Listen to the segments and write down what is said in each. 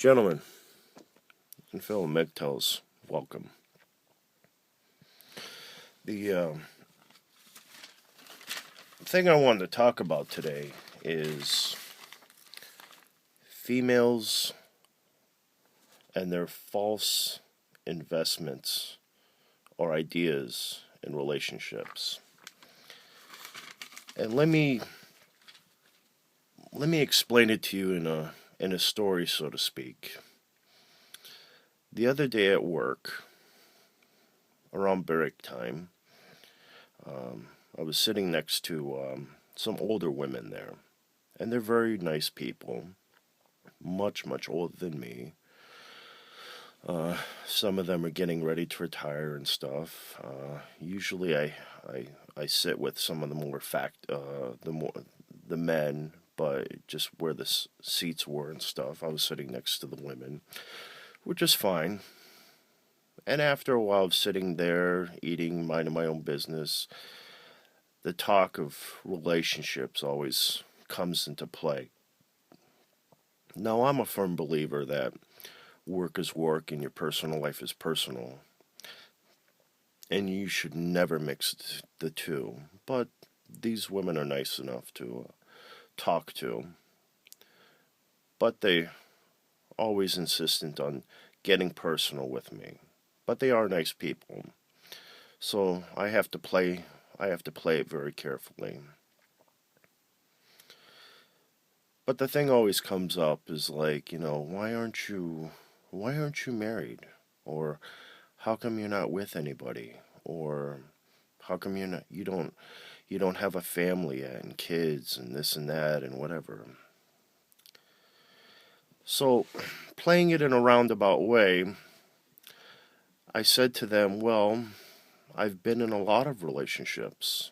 Gentlemen and fellow MGTOWs, welcome. The thing I wanted to talk about today is females and their false investments or ideas in relationships. And let me explain it to you in a story, so to speak. The other day at work, around break time, I was sitting next to some older women there, and they're very nice people, much older than me. Some of them are getting ready to retire and stuff. Usually, I sit with some of the more the men, but just where the seats were and stuff. I was sitting next to the women, which is fine. And after a while of sitting there, eating, minding my own business, the talk of relationships always comes into play. Now, I'm a firm believer that work is work and your personal life is personal, and you should never mix the two. But these women are nice enough to talk to, but they always insistent on getting personal with me. But they are nice people, so I have to play it very carefully. But the thing always comes up is like, why aren't you married? Or how come you're not with anybody? Or how come you don't have a family yet and kids and this and that and whatever. So, playing it in a roundabout way, I said to them, well, I've been in a lot of relationships,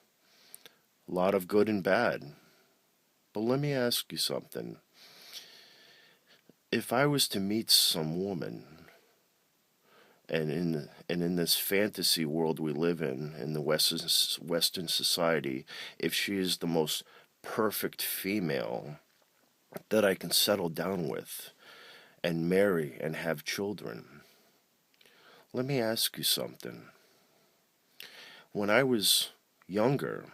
a lot of good and bad. But let me ask you something. If I was to meet some woman, and in this fantasy world we live in the Western society, if she is the most perfect female that I can settle down with and marry and have children, let me ask you something. When I was younger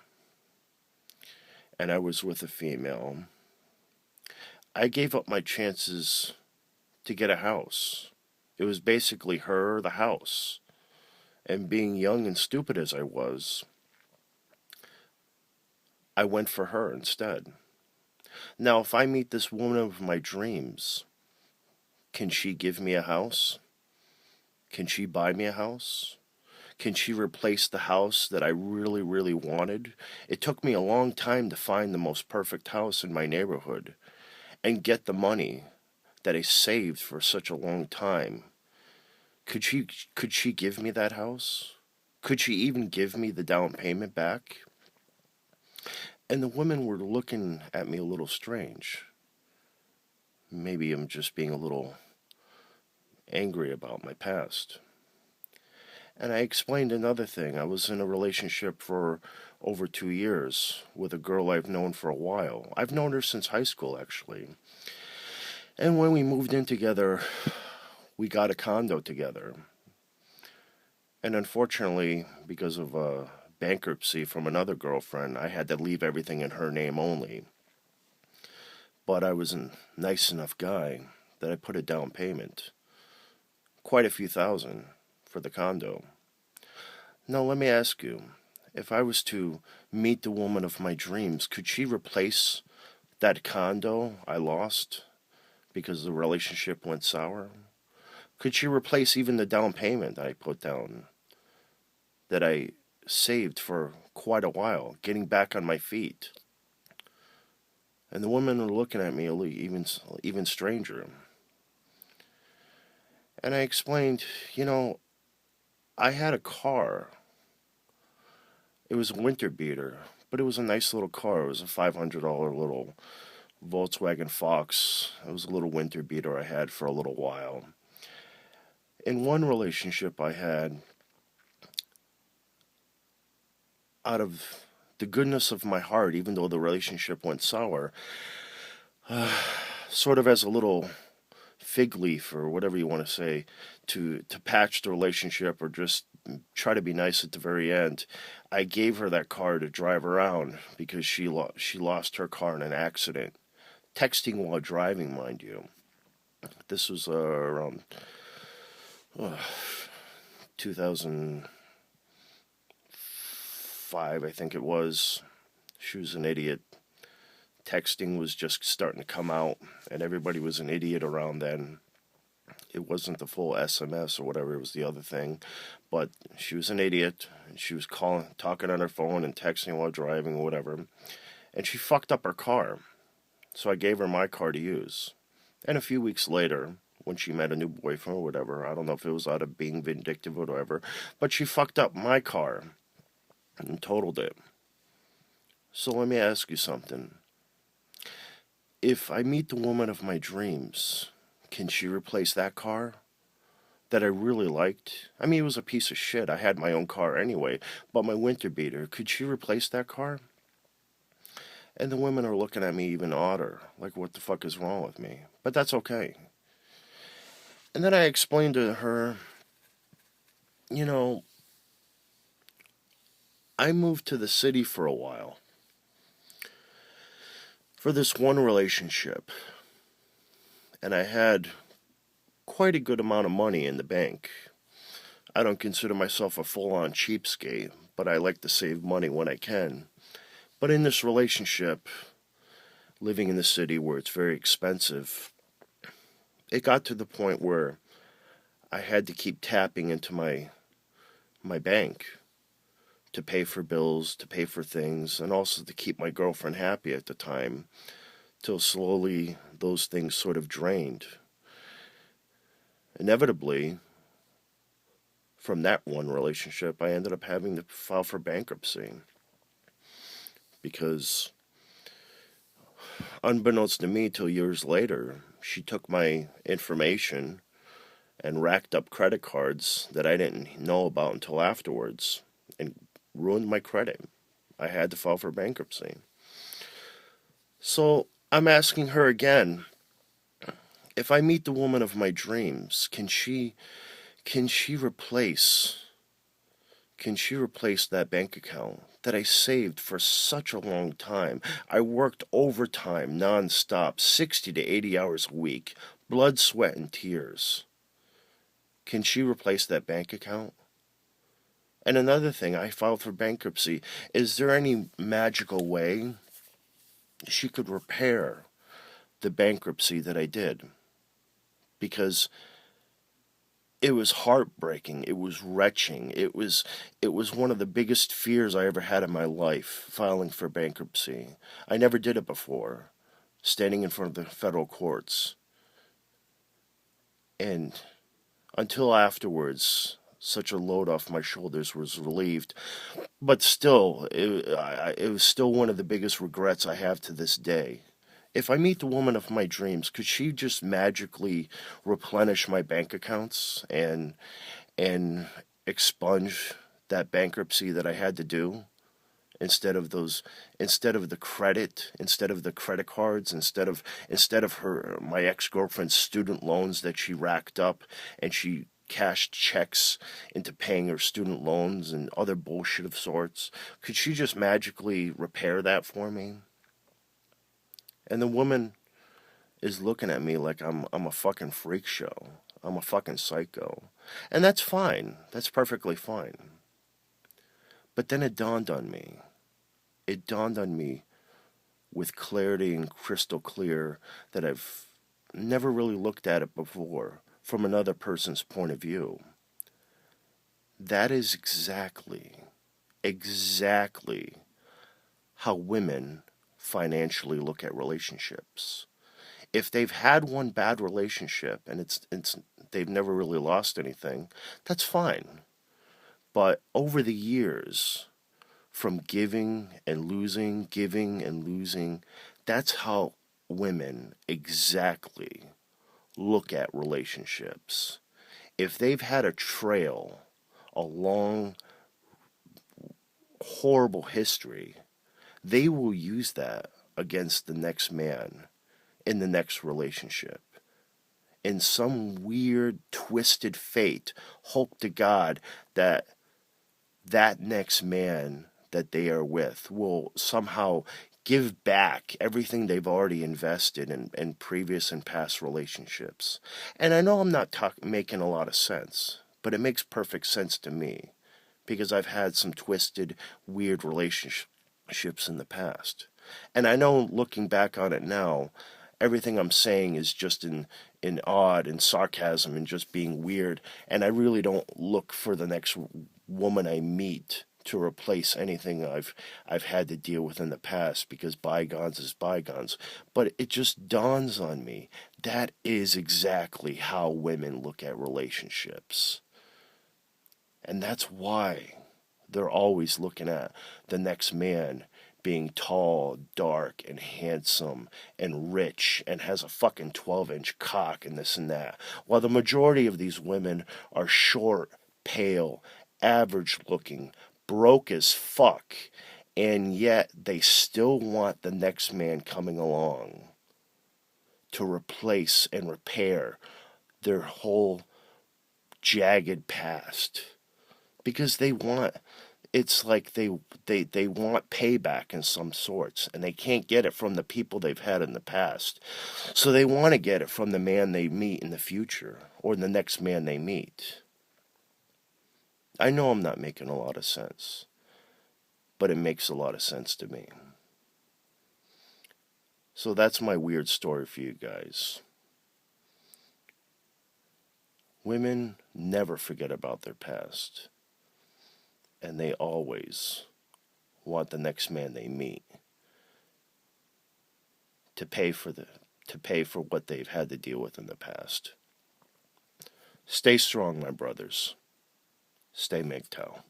and I was with a female, I gave up my chances to get a house. It was basically her or the house. And being young and stupid as I was, I went for her instead. Now, if I meet this woman of my dreams, can she give me a house? Can she buy me a house? Can she replace the house that I really wanted? It took me a long time to find the most perfect house in my neighborhood and get the money that I saved for such a long time. Could she give me that house? Could she even give me the down payment back? And the women were looking at me a little strange. Maybe I'm just being a little angry about my past. And I explained another thing. I was in a relationship for over 2 years with a girl I've known for a while. I've known her since high school, actually. And when we moved in together, we got a condo together. And unfortunately, because of bankruptcy from another girlfriend, I had to leave everything in her name only. But I was a nice enough guy that I put a down payment, quite a few thousand, for the condo. Now let me ask you, if I was to meet the woman of my dreams, could she replace that condo I lost because the relationship went sour? Could she replace even the down payment I put down that I saved for quite a while, getting back on my feet? And the women are looking at me even stranger. And I explained, I had a car. It was a winter beater, but it was a nice little car. It was a $500 little Volkswagen Fox. It was a little winter beater I had for a little while. In one relationship I had, out of the goodness of my heart, even though the relationship went sour, sort of as a little fig leaf or whatever you want to say to patch the relationship or just try to be nice at the very end. I gave her that car to drive around because she lost her car in an accident, texting while driving, mind you. This was around 2005, I think it was. She was an idiot. Texting was just starting to come out, and everybody was an idiot around then. It wasn't the full SMS or whatever, it was the other thing. But she was an idiot, and she was talking on her phone and texting while driving or whatever. And she fucked up her car. So I gave her my car to use. And a few weeks later, when she met a new boyfriend or whatever, I don't know if it was out of being vindictive or whatever, but she fucked up my car and totaled it. So let me ask you something. If I meet the woman of my dreams, can she replace that car that I really liked? I mean, it was a piece of shit. I had my own car anyway, but my winter beater, could she replace that car? And the women are looking at me even odder, like what the fuck is wrong with me? But that's okay. And then I explained to her, you know, I moved to the city for a while for this one relationship, and I had quite a good amount of money in the bank. I don't consider myself a full-on cheapskate, but I like to save money when I can. But in this relationship, living in the city where it's very expensive, it got to the point where I had to keep tapping into my bank to pay for bills, to pay for things, and also to keep my girlfriend happy at the time, till slowly those things sort of drained. Inevitably, from that one relationship, I ended up having to file for bankruptcy because, unbeknownst to me till years later, she took my information and racked up credit cards that I didn't know about until afterwards and ruined my credit. I had to file for bankruptcy. So I'm asking her again, if I meet the woman of my dreams, can she replace that bank account that I saved for such a long time? I worked overtime nonstop, 60 to 80 hours a week, blood, sweat, and tears. Can she replace that bank account? And another thing, I filed for bankruptcy. Is there any magical way she could repair the bankruptcy that I did? Because it was heartbreaking. It was retching. It was one of the biggest fears I ever had in my life, filing for bankruptcy. I never did it before, standing in front of the federal courts. And until afterwards, such a load off my shoulders was relieved. But still, it was still one of the biggest regrets I have to this day. If I meet the woman of my dreams, could she just magically replenish my bank accounts and expunge that bankruptcy that I had to do? Instead of the credit, instead of the credit cards, instead of my ex-girlfriend's student loans that she racked up, and she cashed checks into paying her student loans and other bullshit of sorts. Could she just magically repair that for me? And the woman is looking at me like I'm a fucking freak show. I'm a fucking psycho. And that's fine. That's perfectly fine. But then it dawned on me. It dawned on me with clarity and crystal clear that I've never really looked at it before from another person's point of view. That is exactly how women financially look at relationships. If they've had one bad relationship and it's they've never really lost anything, that's fine. But over the years, from giving and losing, that's how women exactly look at relationships. If they've had a trail, a long, horrible history, they will use that against the next man in the next relationship. in some weird, twisted fate, hope to God that that next man that they are with will somehow give back everything they've already invested in previous and past relationships. And I know I'm not making a lot of sense, but it makes perfect sense to me because I've had some twisted, weird relationships in the past. And I know looking back on it now, everything I'm saying is just in odd and sarcasm and just being weird. And I really don't look for the next woman I meet to replace anything I've had to deal with in the past because bygones is bygones. But it just dawns on me that is exactly how women look at relationships. And that's why they're always looking at the next man being tall, dark, and handsome, and rich, and has a fucking 12-inch cock and this and that. While the majority of these women are short, pale, average looking, broke as fuck, and yet they still want the next man coming along to replace and repair their whole jagged past. Because they want, it's like they want payback in some sorts, and they can't get it from the people they've had in the past. So they want to get it from the man they meet in the future, or the next man they meet. I know I'm not making a lot of sense, but it makes a lot of sense to me. So that's my weird story for you guys. Women never forget about their past, and they always want the next man they meet to pay for what they've had to deal with in the past. Stay strong, my brothers. Stay MGTOW.